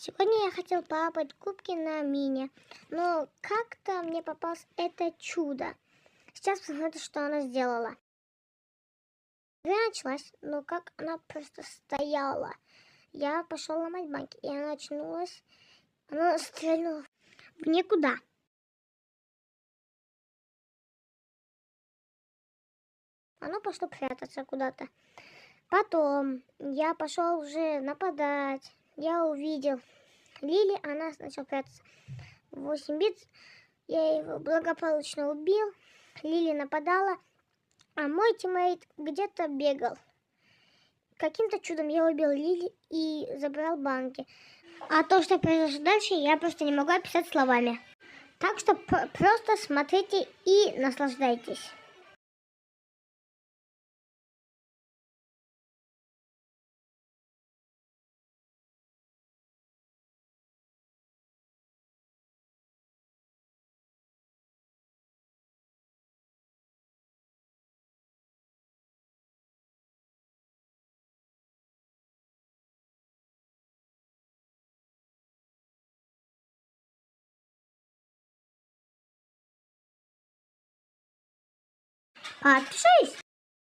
Сегодня я хотел полапать кубки на мини, но как-то мне попалось это чудо. Сейчас посмотрите, что она сделала. Игра началась, но как она просто стояла. Я пошел ломать банки, и она очнулась. Она стрельнула в никуда. Она пошла прятаться куда-то. Потом я пошел уже нападать. Я увидел Лили, она начала прятаться. 8 бит. Я его благополучно убил. Лили нападала, а мой тиммейт где-то бегал. Каким-то чудом я убил Лили и забрал банки. А то, что произошло дальше, я просто не могу описать словами. Так что просто смотрите и наслаждайтесь. Подпишись!